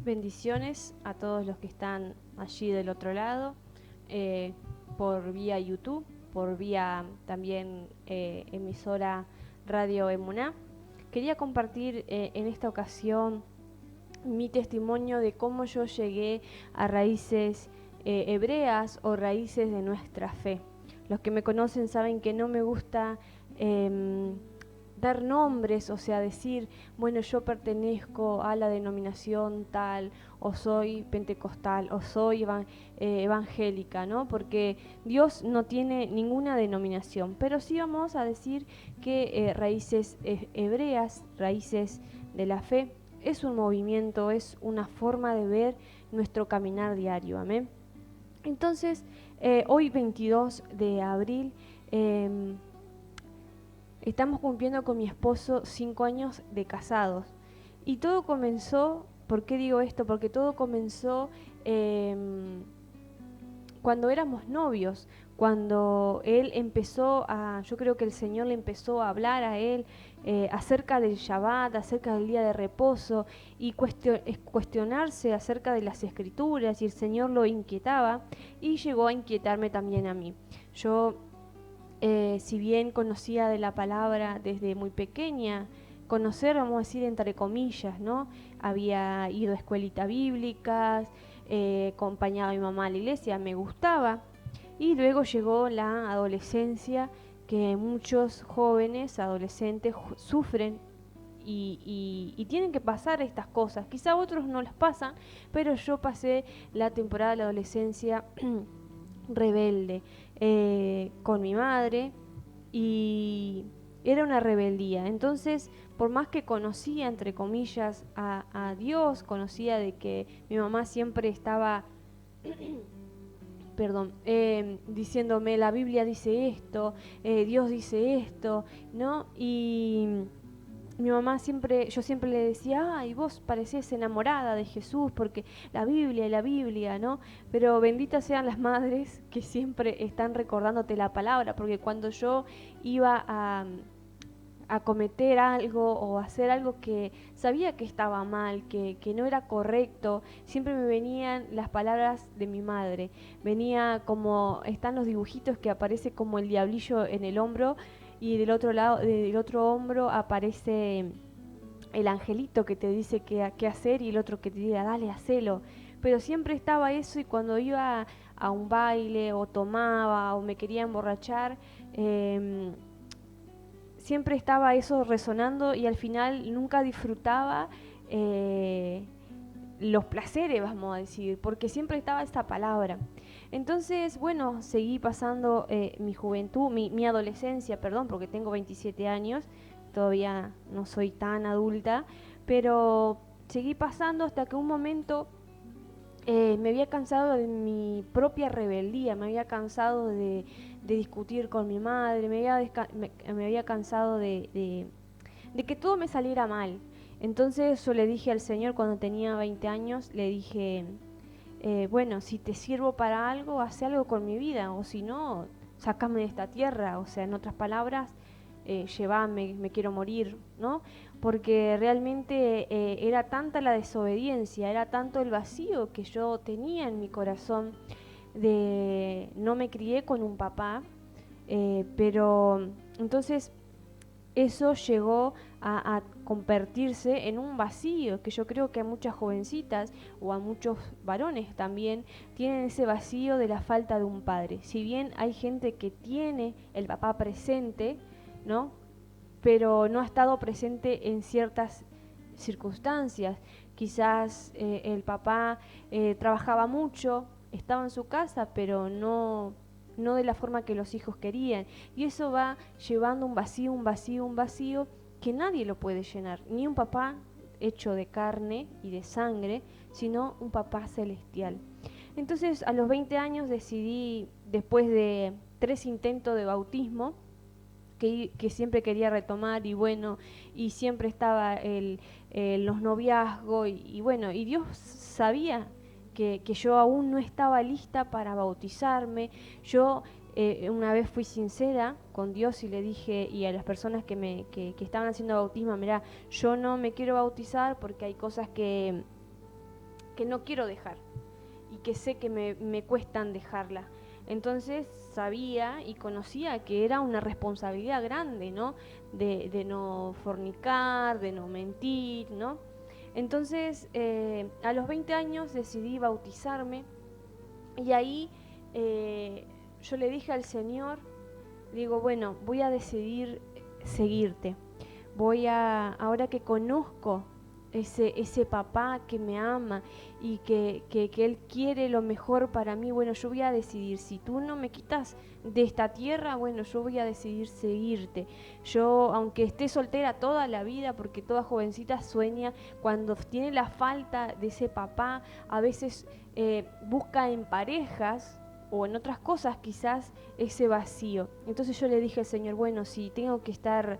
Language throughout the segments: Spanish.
Bendiciones a todos los que están allí del otro lado, por vía YouTube, por vía también emisora Radio Emuná. Quería compartir en esta ocasión mi testimonio de cómo yo llegué a raíces hebreas o raíces de nuestra fe. Los que me conocen saben que no me gusta dar nombres, o sea, decir, bueno, yo pertenezco a la denominación tal, o soy pentecostal, o soy evangélica, ¿no? Porque Dios no tiene ninguna denominación, pero sí vamos a decir que raíces hebreas, raíces de la fe, es un movimiento, es una forma de ver nuestro caminar diario, amén. Entonces, hoy 22 de abril, estamos cumpliendo con mi esposo 5 años de casados. Y todo comenzó, ¿por qué digo esto? Porque todo comenzó cuando éramos novios, cuando él empezó yo creo que el Señor le empezó a hablar a él acerca del Shabbat, acerca del día de reposo y cuestionarse acerca de las escrituras, y el Señor lo inquietaba y llegó a inquietarme también a mí. Yo si bien conocía de la palabra desde muy pequeña, conocer, vamos a decir, entre comillas, ¿no? Había ido a escuelitas bíblicas, acompañaba a mi mamá a la iglesia, me gustaba. Y luego llegó la adolescencia, que muchos jóvenes, adolescentes, sufren y tienen que pasar estas cosas. Quizá a otros no las pasan, pero yo pasé la temporada de la adolescencia rebelde con mi madre, y era una rebeldía. Entonces, por más que conocía, entre comillas, a Dios, conocía de que mi mamá siempre estaba perdón, diciéndome la Biblia dice esto, Dios dice esto, ¿no? Y mi mamá siempre, yo siempre le decía, ay, vos parecés enamorada de Jesús porque y la Biblia, ¿no? Pero benditas sean las madres que siempre están recordándote la palabra, porque cuando yo iba a cometer algo o hacer algo que sabía que estaba mal, que no era correcto, siempre me venían las palabras de mi madre. Venía como, están los dibujitos que aparece como el diablillo en el hombro, y del otro lado, del otro hombro aparece el angelito que te dice qué hacer, y el otro que te diga, dale, hacelo. Pero siempre estaba eso, y cuando iba a un baile o tomaba o me quería emborrachar, siempre estaba eso resonando, y al final nunca disfrutaba eh, los placeres, vamos a decir, porque siempre estaba esta palabra. Entonces, bueno, seguí pasando mi juventud, mi adolescencia, perdón, porque tengo 27 años, todavía no soy tan adulta, pero seguí pasando hasta que un momento me había cansado de mi propia rebeldía, me había cansado de discutir con mi madre, me había cansado de que todo me saliera mal. Entonces yo le dije al Señor cuando tenía 20 años, le dije, bueno, si te sirvo para algo, haz algo con mi vida, o si no, sácame de esta tierra. O sea, en otras palabras, llévame, me quiero morir, ¿no? Porque realmente era tanta la desobediencia, era tanto el vacío que yo tenía en mi corazón. No me crié con un papá, pero entonces eso llegó a convertirse en un vacío, que yo creo que a muchas jovencitas o a muchos varones también tienen ese vacío de la falta de un padre. Si bien hay gente que tiene el papá presente, ¿no? Pero no ha estado presente en ciertas circunstancias. Quizás el papá trabajaba mucho, estaba en su casa, pero no de la forma que los hijos querían. Y eso va llevando un vacío, un vacío, un vacío que nadie lo puede llenar. Ni un papá hecho de carne y de sangre, sino un papá celestial. Entonces, a los 20 años decidí, después de 3 intentos de bautismo, que siempre quería retomar, y bueno, y siempre estaba los noviazgos, y bueno, y Dios sabía que yo aún no estaba lista para bautizarme. Yo una vez fui sincera con Dios y le dije, y a las personas que estaban haciendo bautismo, mirá, yo no me quiero bautizar porque hay cosas que no quiero dejar y que sé que me cuestan dejarla. Entonces sabía y conocía que era una responsabilidad grande, ¿no? De no fornicar, de no mentir, ¿no? Entonces a los 20 años decidí bautizarme y ahí yo le dije al Señor, digo, bueno, voy a decidir seguirte. Ahora que conozco ese papá que me ama y que Él quiere lo mejor para mí, bueno, yo voy a decidir, si tú no me quitas de esta tierra, bueno, yo voy a decidir seguirte. Yo, aunque esté soltera toda la vida, porque toda jovencita sueña, cuando tiene la falta de ese papá, a veces busca en parejas o en otras cosas quizás ese vacío. Entonces yo le dije al Señor, bueno, si tengo que estar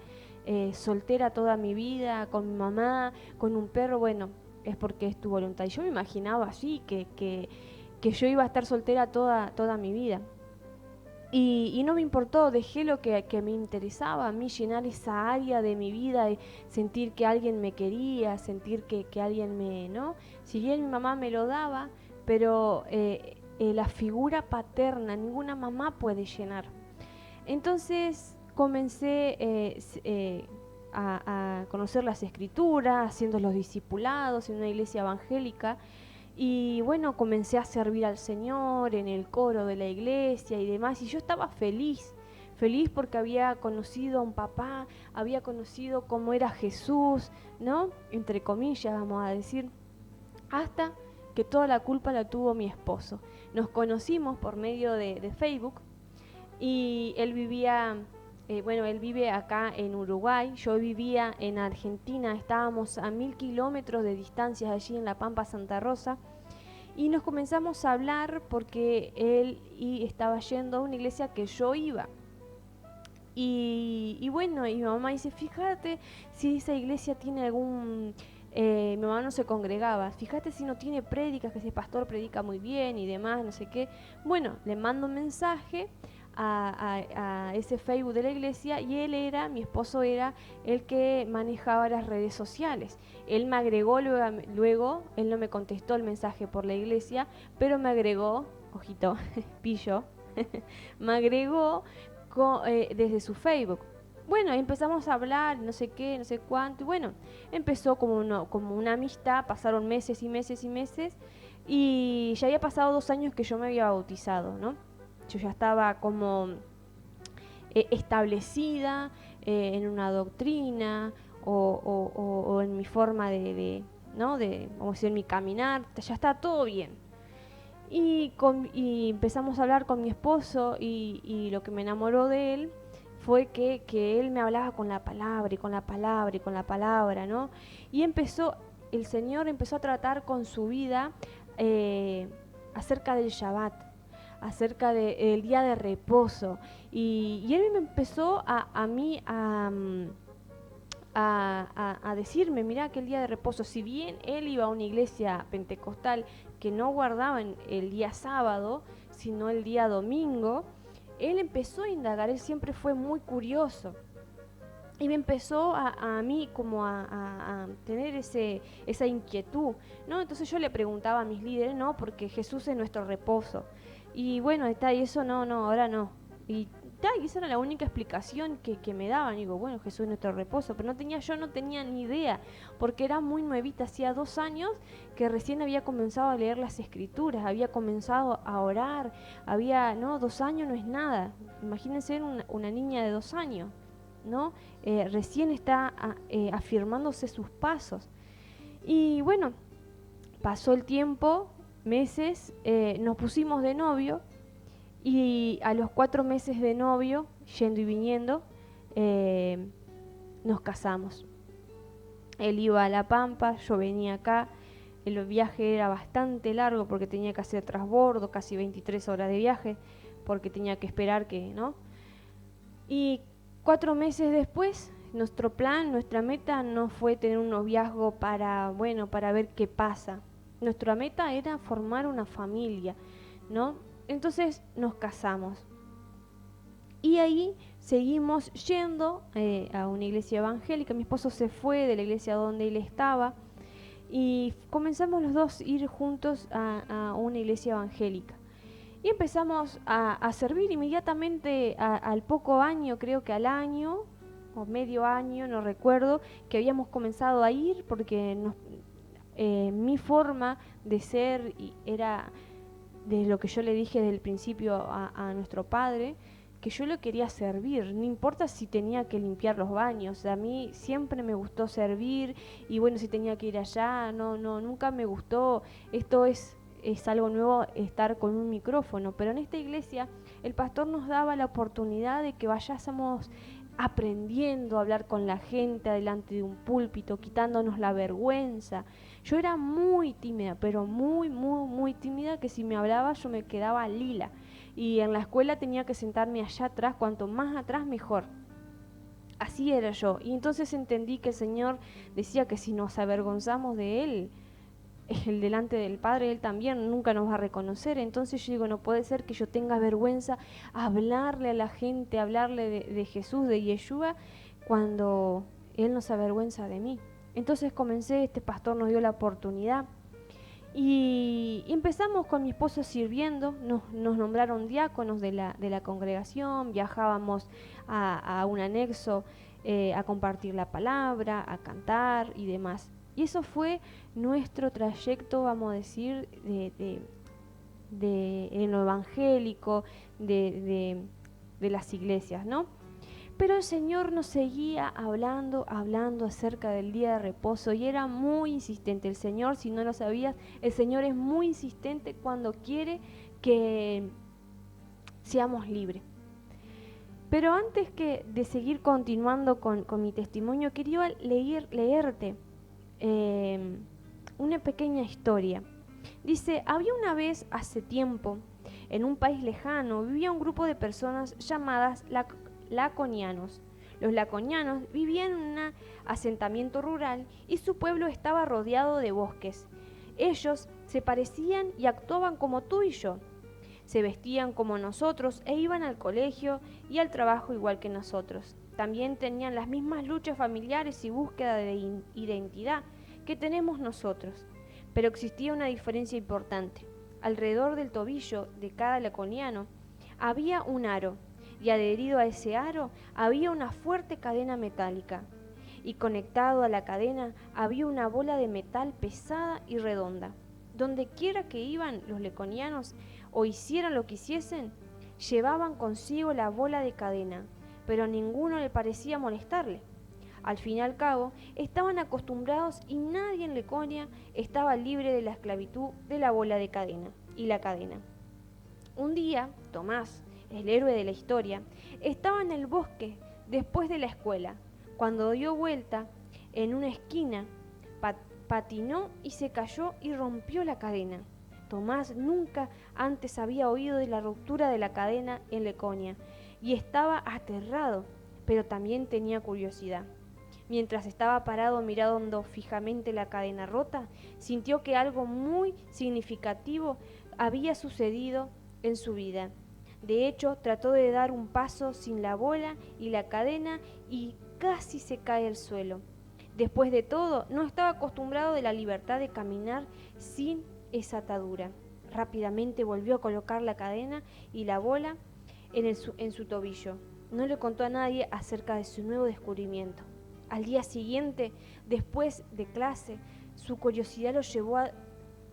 soltera toda mi vida, con mi mamá, con un perro, bueno, es porque es tu voluntad. Y yo me imaginaba así, que yo iba a estar soltera toda mi vida. Y no me importó, dejé lo que me interesaba a mí, llenar esa área de mi vida, de sentir que alguien me quería, sentir que alguien ¿no? Si bien mi mamá me lo daba, pero la figura paterna, ninguna mamá puede llenar. Entonces comencé a conocer las escrituras, haciendo los discipulados en una iglesia evangélica. Y bueno, comencé a servir al Señor en el coro de la iglesia y demás. Y yo estaba feliz porque había conocido a un papá, había conocido cómo era Jesús, ¿no? Entre comillas, vamos a decir. Hasta que toda la culpa la tuvo mi esposo. Nos conocimos por medio de Facebook. Y él él vive acá en Uruguay, yo vivía en Argentina, estábamos a 1000 kilómetros de distancia allí en La Pampa, Santa Rosa, y nos comenzamos a hablar porque él estaba yendo a una iglesia que yo iba. Y bueno, y mi mamá dice, fíjate si esa iglesia tiene algún... mi mamá no se congregaba, fíjate si no tiene prédicas, que ese pastor predica muy bien y demás, no sé qué. Bueno, le mando un mensaje a ese Facebook de la iglesia y mi esposo era el que manejaba las redes sociales. Él me agregó luego, él no me contestó el mensaje por la iglesia, pero me agregó, ojito, pillo, me agregó desde su Facebook. Bueno, empezamos a hablar, no sé qué, no sé cuánto, y bueno, empezó como una amistad, pasaron meses y meses y meses, y ya había pasado 2 años que yo me había bautizado, ¿no? Yo ya estaba como establecida en una doctrina o en mi forma ¿no? Vamos a decir, en mi caminar, ya está todo bien. Y empezamos a hablar con mi esposo y lo que me enamoró de él fue que él me hablaba con la palabra y con la palabra y con la palabra, ¿no? Y el Señor empezó a tratar con su vida acerca del Shabbat, acerca del día de reposo. Y él me empezó a mí a decirme, mirá que el día de reposo, si bien él iba a una iglesia pentecostal que no guardaba el día sábado, sino el día domingo, él empezó a indagar, él siempre fue muy curioso. Y me empezó a mí como a tener esa inquietud, ¿no? Entonces yo le preguntaba a mis líderes, ¿no? Porque Jesús es nuestro reposo. Y bueno, y eso no, ahora no. Y esa era la única explicación que me daban. Digo, bueno, Jesús es nuestro reposo. Pero yo no tenía ni idea, porque era muy nuevita. Hacía 2 años que recién había comenzado a leer las escrituras, había comenzado a orar. 2 años no es nada. Imagínense una niña de 2 años, ¿no? Recién está afirmándose sus pasos. Y bueno, pasó el tiempo, meses, nos pusimos de novio y a los 4 meses de novio, yendo y viniendo, nos casamos. Él iba a La Pampa, yo venía acá. El viaje era bastante largo porque tenía que hacer transbordo, casi 23 horas de viaje, porque tenía que esperar ¿no? Y 4 meses después, nuestro plan, nuestra meta no fue tener un noviazgo para ver qué pasa. Nuestra meta era formar una familia, ¿no? Entonces nos casamos. Y ahí seguimos yendo a una iglesia evangélica. Mi esposo se fue de la iglesia donde él estaba y comenzamos los dos a ir juntos a una iglesia evangélica. Y empezamos a servir inmediatamente al poco año, creo que al año o medio año, no recuerdo, que habíamos comenzado a ir porque mi forma de ser era de lo que yo le dije desde el principio a nuestro padre, que yo lo quería servir, no importa si tenía que limpiar los baños, a mí siempre me gustó servir y bueno, si tenía que ir allá, nunca me gustó, esto es algo nuevo estar con un micrófono, pero en esta iglesia el pastor nos daba la oportunidad de que vayásemos aprendiendo a hablar con la gente delante de un púlpito, quitándonos la vergüenza. Yo era muy tímida, pero muy tímida, que si me hablaba yo me quedaba lila. Y en la escuela tenía que sentarme allá atrás, cuanto más atrás mejor. Así era yo. Y entonces entendí que el Señor decía que si nos avergonzamos de Él, el delante del Padre, Él también nunca nos va a reconocer. Entonces yo digo, no puede ser que yo tenga vergüenza hablarle a la gente, hablarle de Jesús, de Yeshua, cuando Él no se avergüenza de mí. Entonces comencé, este pastor nos dio la oportunidad y empezamos con mi esposo sirviendo, nos nombraron diáconos de la congregación, viajábamos a un anexo a compartir la palabra, a cantar y demás. Y eso fue nuestro trayecto, vamos a decir, en lo evangélico, de las iglesias, ¿no? Pero el Señor nos seguía hablando acerca del día de reposo y era muy insistente. El Señor, si no lo sabías, el Señor es muy insistente cuando quiere que seamos libres. Pero antes de seguir continuando con mi testimonio, quería leerte una pequeña historia. Dice, había una vez, hace tiempo, en un país lejano, vivía un grupo de personas llamadas laconianos. Los laconianos vivían en un asentamiento rural y su pueblo estaba rodeado de bosques. Ellos se parecían y actuaban como tú y yo. Se vestían como nosotros e iban al colegio y al trabajo igual que nosotros. También tenían las mismas luchas familiares y búsqueda de identidad que tenemos nosotros. Pero existía una diferencia importante. Alrededor del tobillo de cada laconiano había un aro, y adherido a ese aro había una fuerte cadena metálica. Y conectado a la cadena había una bola de metal pesada y redonda. Donde quiera que iban los laconianos o hicieran lo que hiciesen, llevaban consigo la bola de cadena, pero a ninguno le parecía molestarle. Al fin y al cabo, estaban acostumbrados y nadie en Laconia estaba libre de la esclavitud de la bola de cadena y la cadena. Un día, Tomás, el héroe de la historia, estaba en el bosque después de la escuela, cuando dio vuelta en una esquina, patinó y se cayó y rompió la cadena. Tomás nunca antes había oído de la ruptura de la cadena en Laconia y estaba aterrado, pero también tenía curiosidad. Mientras estaba parado mirando fijamente la cadena rota, sintió que algo muy significativo había sucedido en su vida. De hecho, trató de dar un paso sin la bola y la cadena y casi se cae al suelo. Después de todo, no estaba acostumbrado de la libertad de caminar sin esa atadura. Rápidamente volvió a colocar la cadena y la bola en su tobillo. No le contó a nadie acerca de su nuevo descubrimiento. Al día siguiente, después de clase, su curiosidad lo llevó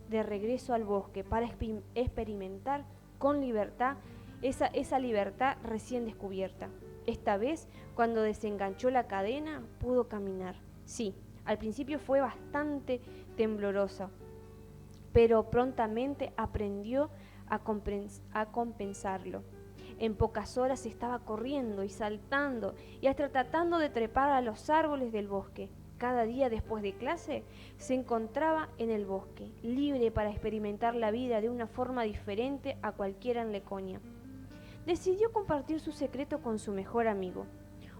de regreso al bosque para experimentar con libertad esa libertad recién descubierta. Esta vez, cuando desenganchó la cadena, pudo caminar. Sí, al principio fue bastante temblorosa, pero prontamente aprendió a compensarlo. En pocas horas estaba corriendo y saltando y hasta tratando de trepar a los árboles del bosque. Cada día después de clase se encontraba en el bosque, libre para experimentar la vida de una forma diferente a cualquiera en Laconia. Decidió compartir su secreto con su mejor amigo.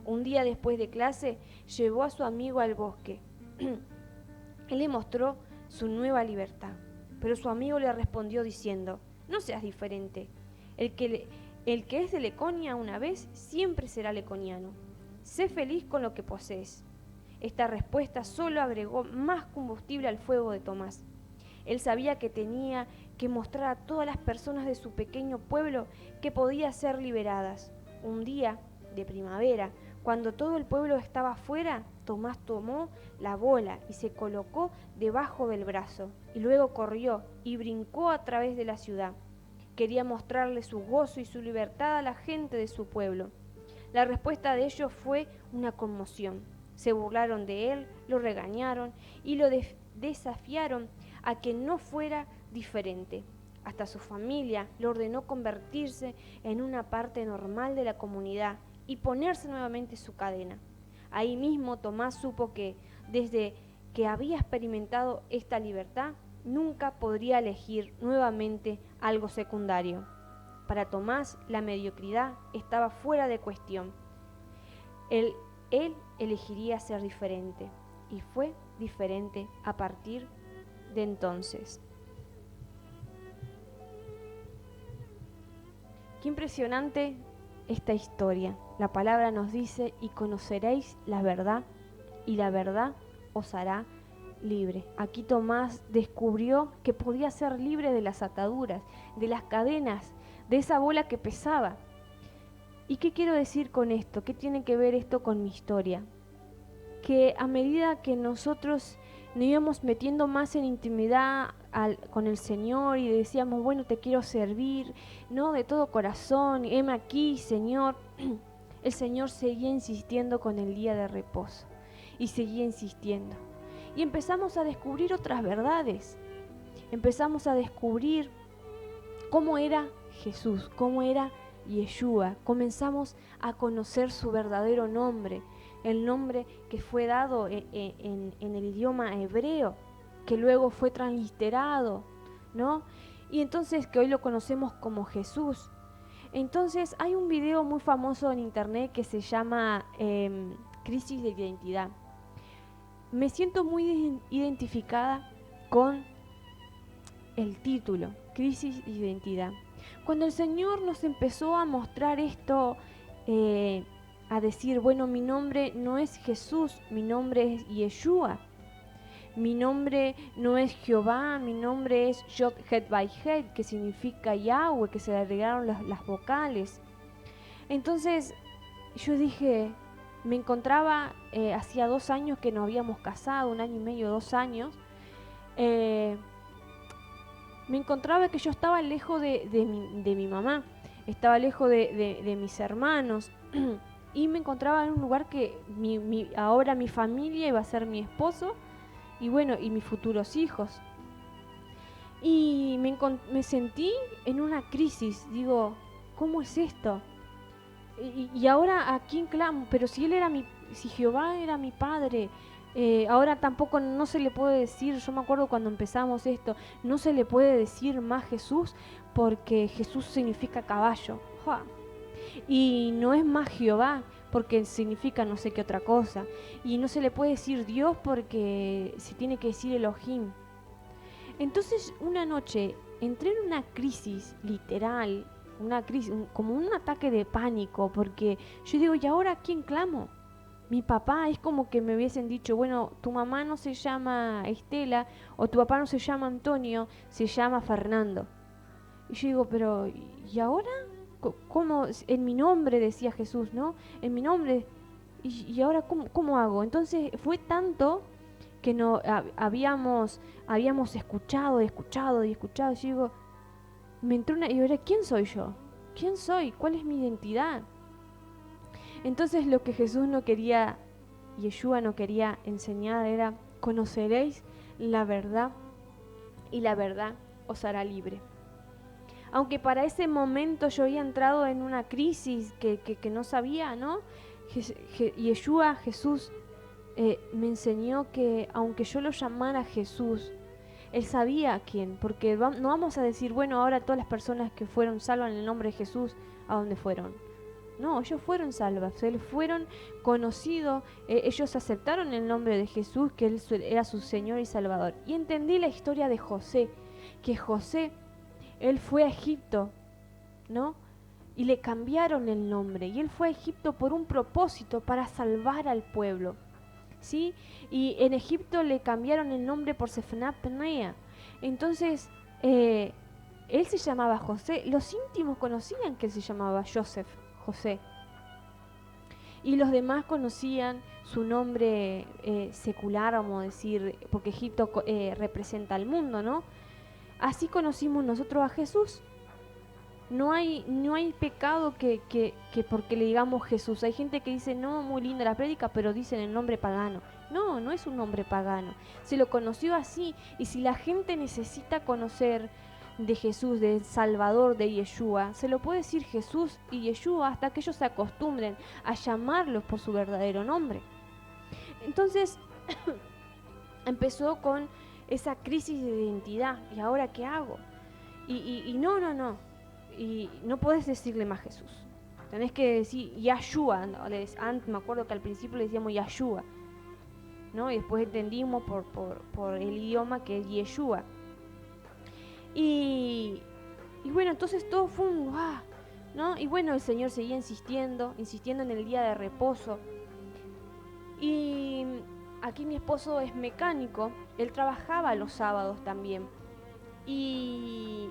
Un día después de clase llevó a su amigo al bosque. Él le mostró su nueva libertad, pero su amigo le respondió diciendo: no seas diferente. El que es de Laconia una vez, siempre será laconiano. Sé feliz con lo que posees. Esta respuesta solo agregó más combustible al fuego de Tomás. Él sabía que tenía que mostrar a todas las personas de su pequeño pueblo que podía ser liberadas. Un día de primavera, cuando todo el pueblo estaba afuera, Tomás tomó la bola y se colocó debajo del brazo, y luego corrió y brincó a través de la ciudad. Quería mostrarle su gozo y su libertad a la gente de su pueblo. La respuesta de ellos fue una conmoción. Se burlaron de él, lo regañaron y lo desafiaron a que no fuera diferente. Hasta su familia le ordenó convertirse en una parte normal de la comunidad y ponerse nuevamente su cadena. Ahí mismo Tomás supo que, desde que había experimentado esta libertad, nunca podría elegir nuevamente algo secundario. Para Tomás, la mediocridad estaba fuera de cuestión. Él elegiría ser diferente, y fue diferente a partir de entonces. Qué impresionante esta historia. La palabra nos dice: y conoceréis la verdad, y la verdad os hará libre. Aquí Tomás descubrió que podía ser libre de las ataduras, de las cadenas, de esa bola que pesaba. ¿Y qué quiero decir con esto? ¿Qué tiene que ver esto con mi historia? Que a medida que nosotros nos íbamos metiendo más en intimidad con el Señor y decíamos, bueno, te quiero servir, ¿no? De todo corazón, heme aquí, Señor. El Señor seguía insistiendo con el día de reposo y seguía insistiendo. Y empezamos a descubrir otras verdades. Empezamos a descubrir cómo era Jesús, cómo era Yeshua. Comenzamos a conocer su verdadero nombre, el nombre que fue dado en el idioma hebreo, que luego fue transliterado, ¿no? Y entonces que hoy lo conocemos como Jesús. Entonces hay un video muy famoso en internet que se llama Crisis de Identidad. Me siento muy identificada con el título, Crisis de Identidad. Cuando el Señor nos empezó a mostrar esto, a decir, bueno, mi nombre no es Jesús, mi nombre es Yeshua. Mi nombre no es Jehová, mi nombre es Yod Het Vai Het, que significa Yahweh, que se le agregaron las vocales. Entonces yo dije, me encontraba, hacía 2 años que nos habíamos casado, 1 año y medio, 2 años. Me encontraba que yo estaba lejos de mi mamá, estaba lejos de mis hermanos. Y me encontraba en un lugar que ahora mi familia iba a ser mi esposo y bueno, y mis futuros hijos. Y me sentí en una crisis. Digo, ¿cómo es esto? Y ahora ¿a quién clamo? Pero si si Jehová era mi padre, ahora tampoco no se le puede decir, yo me acuerdo cuando empezamos esto, no se le puede decir más Jesús porque Jesús significa caballo. ¡Jua! Y no es más Jehová porque significa no sé qué otra cosa. Y no se le puede decir Dios porque se tiene que decir Elohim. Entonces una noche entré en una crisis literal, una crisis, como un ataque de pánico, porque yo digo, ¿y ahora a quién clamo? Mi papá, es como que me hubiesen dicho, bueno, tu mamá no se llama Estela, o tu papá no se llama Antonio, se llama Fernando. Y yo digo, pero ¿y ahora? ¿Cómo? En mi nombre, decía Jesús, ¿no? En mi nombre. ¿Y ahora cómo hago? Entonces fue tanto que no habíamos escuchado. Y yo digo, me entró y ahora, ¿quién soy yo? ¿Quién soy? ¿Cuál es mi identidad? Entonces lo que Jesús no quería, Yeshua no quería enseñar era, conoceréis la verdad y la verdad os hará libre. Aunque para ese momento yo había entrado en una crisis que no sabía, ¿no? Yeshua, Jesús, me enseñó que aunque yo lo llamara Jesús, Él sabía a quién, porque no vamos a decir, bueno, ahora todas las personas que fueron salvas en el nombre de Jesús, ¿a dónde fueron? No, ellos fueron salvas, ellos fueron conocidos, ellos aceptaron el nombre de Jesús, que Él era su Señor y Salvador. Y entendí la historia de José, que José, él fue a Egipto, ¿no? Y le cambiaron el nombre, y él fue a Egipto por un propósito, para salvar al pueblo. ¿sí? Y en Egipto le cambiaron el nombre por Sefnat-Paneah. Entonces, él se llamaba José. Los íntimos conocían que él se llamaba Joseph, José. Y los demás conocían su nombre secular, vamos a decir, porque Egipto representa al mundo, ¿no? Así conocimos nosotros a Jesús. No hay pecado que porque le digamos Jesús. Hay gente que dice, no, muy linda la prédica, pero dicen el nombre pagano. No, no es un nombre pagano. Se lo conoció así. Y si la gente necesita conocer de Jesús, del Salvador, de Yeshua, se lo puede decir Jesús y Yeshua hasta que ellos se acostumbren a llamarlos por su verdadero nombre. Entonces, empezó con esa crisis de identidad. ¿Y ahora qué hago? Y no. Y no podés decirle más Jesús. Tenés que decir Yahshua. ¿No? Me acuerdo que al principio le decíamos Yahshua, ¿no? Y después entendimos por el idioma que es Yeshua. Y bueno, entonces todo fue un ¿no? Y bueno, el Señor seguía insistiendo en el día de reposo. Y aquí mi esposo es mecánico, él trabajaba los sábados también. Y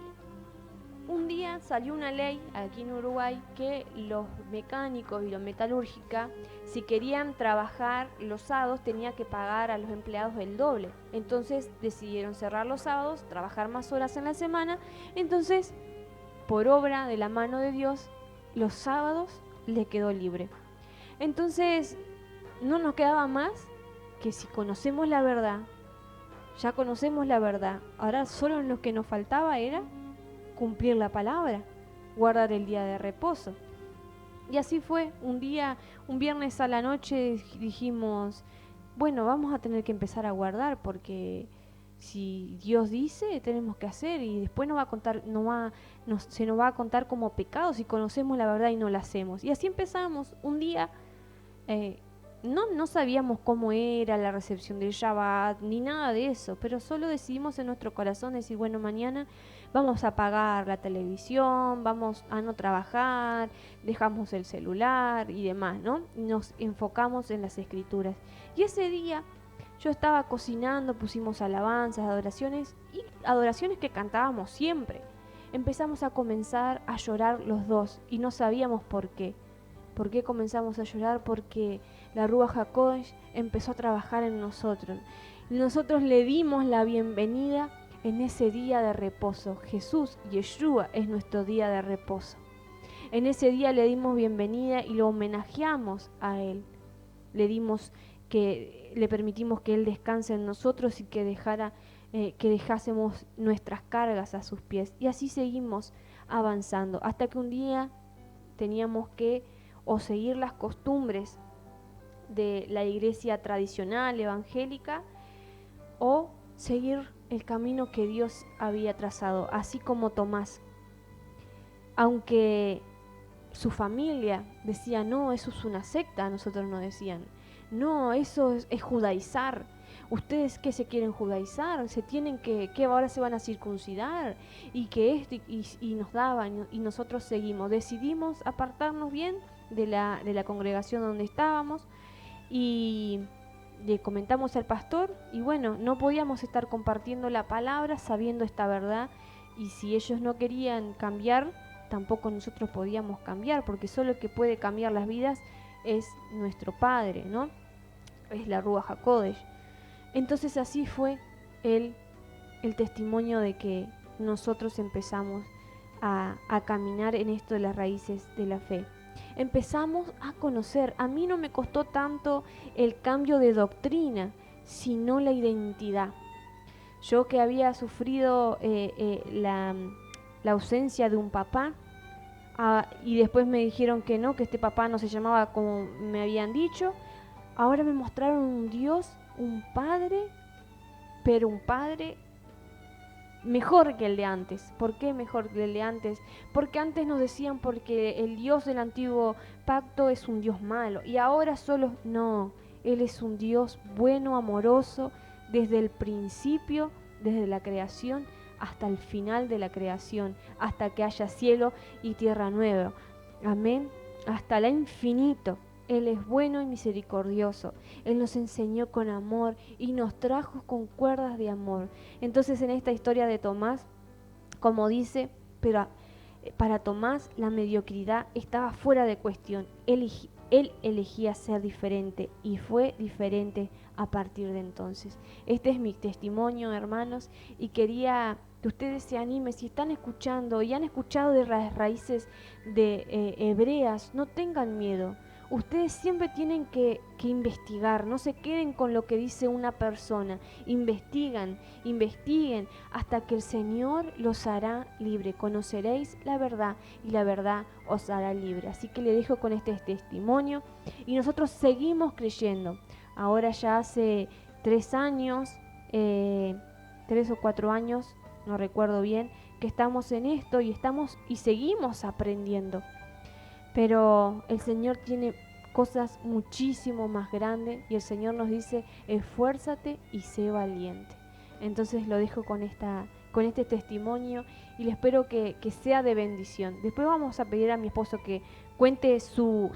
un día salió una ley aquí en Uruguay que los mecánicos y los metalúrgicas, si querían trabajar los sábados, tenían que pagar a los empleados el doble. Entonces decidieron cerrar los sábados, trabajar más horas en la semana. Entonces, por obra de la mano de Dios, los sábados le quedó libre. Entonces, no nos quedaba más que si conocemos la verdad, ya conocemos la verdad, ahora solo lo que nos faltaba era cumplir la palabra, guardar el día de reposo. Y así fue, un viernes a la noche dijimos, bueno, vamos a tener que empezar a guardar porque si Dios dice, tenemos que hacer y después se nos va a contar como pecado si conocemos la verdad y no la hacemos. Y así empezamos un día. No sabíamos cómo era la recepción del Shabbat, ni nada de eso, pero solo decidimos en nuestro corazón decir, bueno, mañana vamos a apagar la televisión, vamos a no trabajar, dejamos el celular y demás, ¿no? Nos enfocamos en las escrituras. Y ese día yo estaba cocinando, pusimos alabanzas, adoraciones que cantábamos siempre. Empezamos a comenzar a llorar los dos y no sabíamos por qué. ¿Por qué comenzamos a llorar? Porque la Ruach HaKodesh empezó a trabajar en nosotros. Nosotros le dimos la bienvenida en ese día de reposo. Jesús, Yeshua, es nuestro día de reposo. En ese día le dimos bienvenida y lo homenajeamos a Él. Le permitimos que Él descanse en nosotros y que dejásemos nuestras cargas a sus pies. Y así seguimos avanzando, hasta que un día teníamos que o seguir las costumbres de la iglesia tradicional, evangélica, o seguir el camino que Dios había trazado, así como Tomás. Aunque su familia decía, no, eso es una secta, nosotros nos decían, no, eso es judaizar. ¿Ustedes qué se quieren judaizar? Se tienen que ahora se van a circuncidar y que esto y nos daban y nosotros seguimos. Decidimos apartarnos bien de la congregación donde estábamos y le comentamos al pastor y bueno, no podíamos estar compartiendo la palabra sabiendo esta verdad y si ellos no querían cambiar, tampoco nosotros podíamos cambiar porque solo el que puede cambiar las vidas es nuestro Padre, ¿no? Es la Ruach HaKodesh. Entonces así fue el testimonio de que nosotros empezamos a caminar en esto de las raíces de la fe. Empezamos a conocer, a mí no me costó tanto el cambio de doctrina, sino la identidad. Yo que había sufrido la ausencia de un papá, y después me dijeron que no, que este papá no se llamaba como me habían dicho, ahora me mostraron un Dios, un Padre, pero un Padre mejor que el de antes. ¿Por qué mejor que el de antes? Porque antes nos decían porque el Dios del antiguo pacto es un Dios malo y ahora solo no, Él es un Dios bueno, amoroso, desde el principio, desde la creación hasta el final de la creación, hasta que haya cielo y tierra nueva. Amén. Hasta el infinito. Él es bueno y misericordioso. Él nos enseñó con amor y nos trajo con cuerdas de amor. Entonces en esta historia de Tomás, como dice, pero para Tomás la mediocridad estaba fuera de cuestión. Él elegía ser diferente y fue diferente a partir de entonces. Este es mi testimonio, hermanos, y quería que ustedes se animen, si están escuchando y han escuchado de las raíces de hebreas, no tengan miedo. Ustedes siempre tienen que investigar, no se queden con lo que dice una persona, investiguen hasta que el Señor los hará libre. Conoceréis la verdad y la verdad os hará libre. Así que le dejo con este testimonio y nosotros seguimos creyendo. Ahora ya hace 3 años, 3 o 4 años, no recuerdo bien, que estamos en esto y seguimos aprendiendo. Pero el Señor tiene cosas muchísimo más grandes y el Señor nos dice, esfuérzate y sé valiente. Entonces lo dejo con este testimonio y le espero que sea de bendición. Después vamos a pedir a mi esposo que cuente su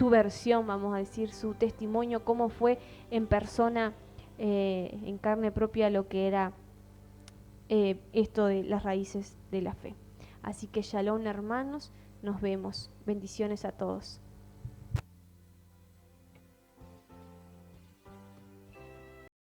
versión, vamos a decir, su testimonio, cómo fue en persona, en carne propia, lo que era esto de las raíces de la fe. Así que shalom, hermanos, nos vemos. Bendiciones a todos.